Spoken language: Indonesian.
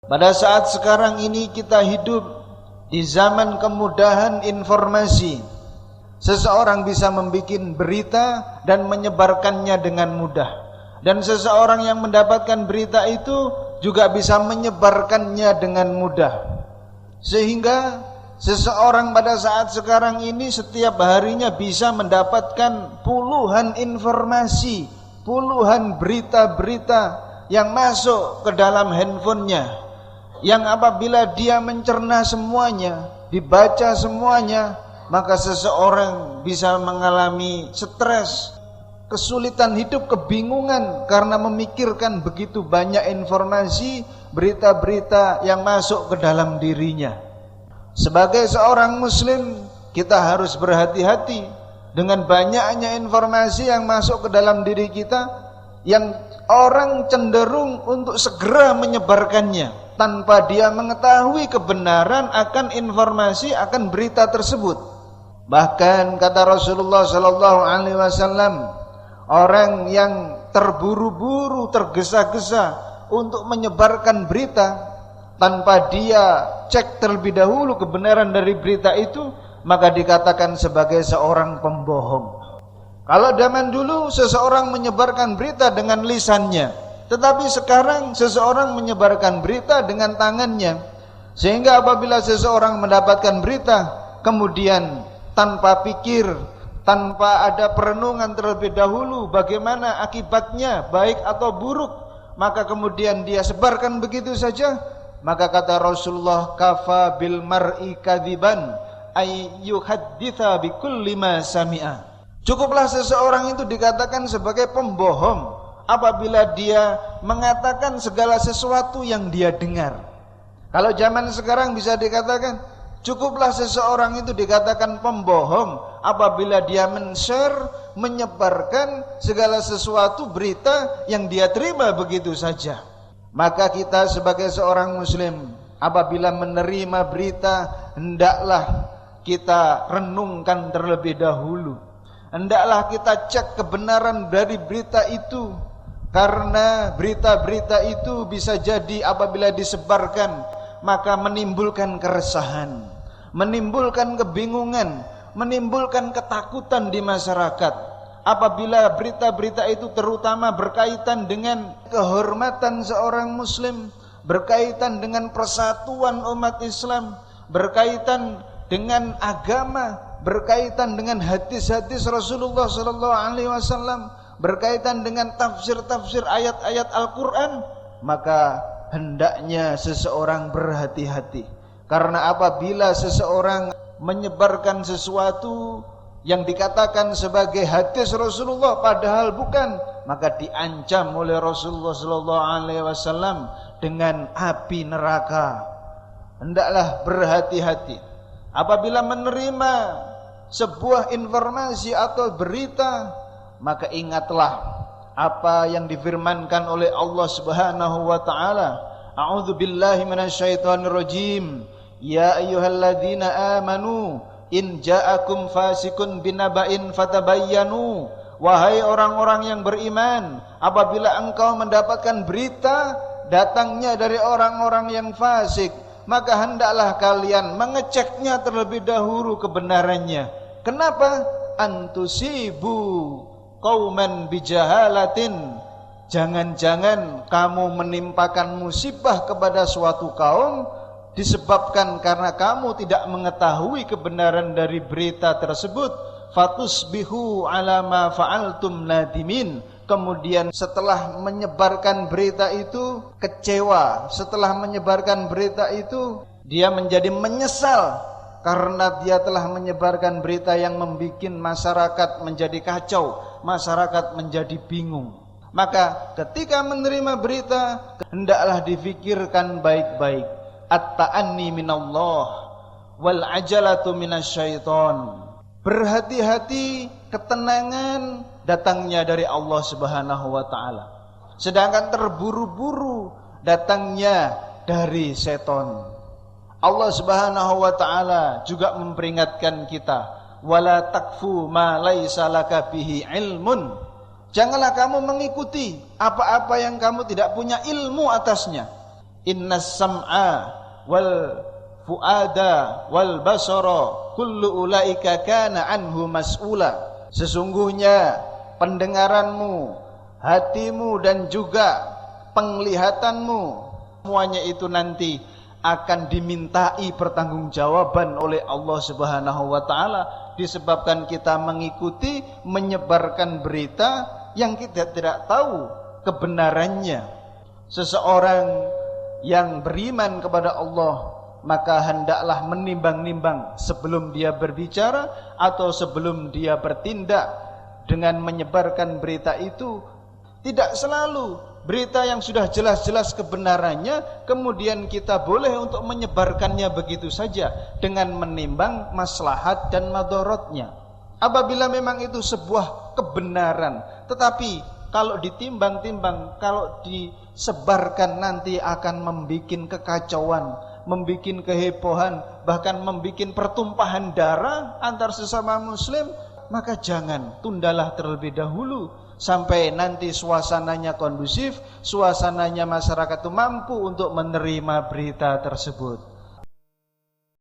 Pada saat sekarang ini kita hidup di zaman kemudahan informasi. Seseorang bisa membuat berita dan menyebarkannya dengan mudah. Dan seseorang yang mendapatkan berita itu juga bisa menyebarkannya dengan mudah. Sehingga seseorang pada saat sekarang ini setiap harinya bisa mendapatkan puluhan informasi, puluhan berita-berita yang masuk ke dalam handphonenya, yang apabila dia mencerna semuanya, dibaca semuanya, maka seseorang bisa mengalami stres, kesulitan hidup, kebingungan karena memikirkan begitu banyak informasi, berita-berita yang masuk ke dalam dirinya. Sebagai seorang muslim, kita harus berhati-hati dengan banyaknya informasi yang masuk ke dalam diri kita, yang orang cenderung untuk segera menyebarkannya tanpa dia mengetahui kebenaran akan informasi, akan berita tersebut. Bahkan kata Rasulullah sallallahu alaihi wasallam, orang yang terburu-buru, tergesa-gesa untuk menyebarkan berita tanpa dia cek terlebih dahulu kebenaran dari berita itu, maka dikatakan sebagai seorang pembohong. Kalau zaman dulu seseorang menyebarkan berita dengan lisannya, tetapi sekarang seseorang menyebarkan berita dengan tangannya. Sehingga apabila seseorang mendapatkan berita, kemudian tanpa pikir, tanpa ada perenungan terlebih dahulu bagaimana akibatnya, baik atau buruk, maka kemudian dia sebarkan begitu saja, maka kata Rasulullah, kafa bil mar'i kadziban ay yuhadditha bi kulli ma sami'a. Cukuplah seseorang itu dikatakan sebagai pembohong apabila dia mengatakan segala sesuatu yang dia dengar. Kalau zaman sekarang bisa dikatakan, cukuplah seseorang itu dikatakan pembohong apabila dia men-share, menyebarkan segala sesuatu berita yang dia terima begitu saja. Maka kita sebagai seorang muslim, apabila menerima berita, hendaklah kita renungkan terlebih dahulu. Hendaklah kita cek kebenaran dari berita itu, karena berita-berita itu bisa jadi apabila disebarkan maka menimbulkan keresahan, menimbulkan kebingungan, menimbulkan ketakutan di masyarakat. Apabila berita-berita itu terutama berkaitan dengan kehormatan seorang muslim, berkaitan dengan persatuan umat Islam, berkaitan dengan agama, berkaitan dengan hadis-hadis Rasulullah sallallahu alaihi wasallam, berkaitan dengan tafsir-tafsir ayat-ayat Al-Qur'an, maka hendaknya seseorang berhati-hati. Karena apabila seseorang menyebarkan sesuatu yang dikatakan sebagai hadis Rasulullah padahal bukan, maka diancam oleh Rasulullah sallallahu alaihi wasallam dengan api neraka. Hendaklah berhati-hati apabila menerima sebuah informasi atau berita, maka ingatlah apa yang difirmankan oleh Allah Subhanahu wa taala. A'udzu billahi minasyaitonir rajim. Ya ayyuhalladzina amanu in ja'akum fasikun binaba'in fatabayyanu. Wahai orang-orang yang beriman, apabila engkau mendapatkan berita datangnya dari orang-orang yang fasik, maka hendaklah kalian mengeceknya terlebih dahulu kebenarannya. Kenapa? Antusibu qauman bijahalatin. Jangan-jangan kamu menimpakan musibah kepada suatu kaum disebabkan karena kamu tidak mengetahui kebenaran dari berita tersebut. Fatusbihu ala ma fa'altum nadimin. Kemudian setelah menyebarkan berita itu kecewa, setelah menyebarkan berita itu dia menjadi menyesal karena dia telah menyebarkan berita yang membuat masyarakat menjadi kacau, masyarakat menjadi bingung. Maka ketika menerima berita, hendaklah difikirkan baik-baik. At-ta'anni minallah wal ajalatu minasyaiton. Berhati-hati, ketenangan datangnya dari Allah Subhanahu wa taala. Sedangkan terburu-buru datangnya dari setan. Allah Subhanahu wa taala juga memperingatkan kita, wala takfu ma laisa laka bihi ilmun. Janganlah kamu mengikuti apa-apa yang kamu tidak punya ilmu atasnya. Innas sam'a wal fuada wal basara kullu ulaika kana anhu mas'ula. Sesungguhnya pendengaranmu, hatimu dan juga penglihatanmu, semuanya itu nanti akan dimintai pertanggungjawaban oleh Allah Subhanahu wa taala, disebabkan kita mengikuti, menyebarkan berita yang kita tidak tahu kebenarannya. Seseorang yang beriman kepada Allah maka hendaklah menimbang-nimbang sebelum dia berbicara atau sebelum dia bertindak dengan menyebarkan berita itu. Tidak selalu berita yang sudah jelas-jelas kebenarannya kemudian kita boleh untuk menyebarkannya begitu saja dengan menimbang maslahat dan madorotnya. Apabila memang itu sebuah kebenaran, tetapi kalau ditimbang-timbang, kalau disebarkan nanti akan membuat kekacauan, membuat kehebohan, bahkan membuat pertumpahan darah antar sesama muslim, maka jangan, tundalah terlebih dahulu sampai nanti suasananya kondusif, suasananya masyarakat itu mampu untuk menerima berita tersebut.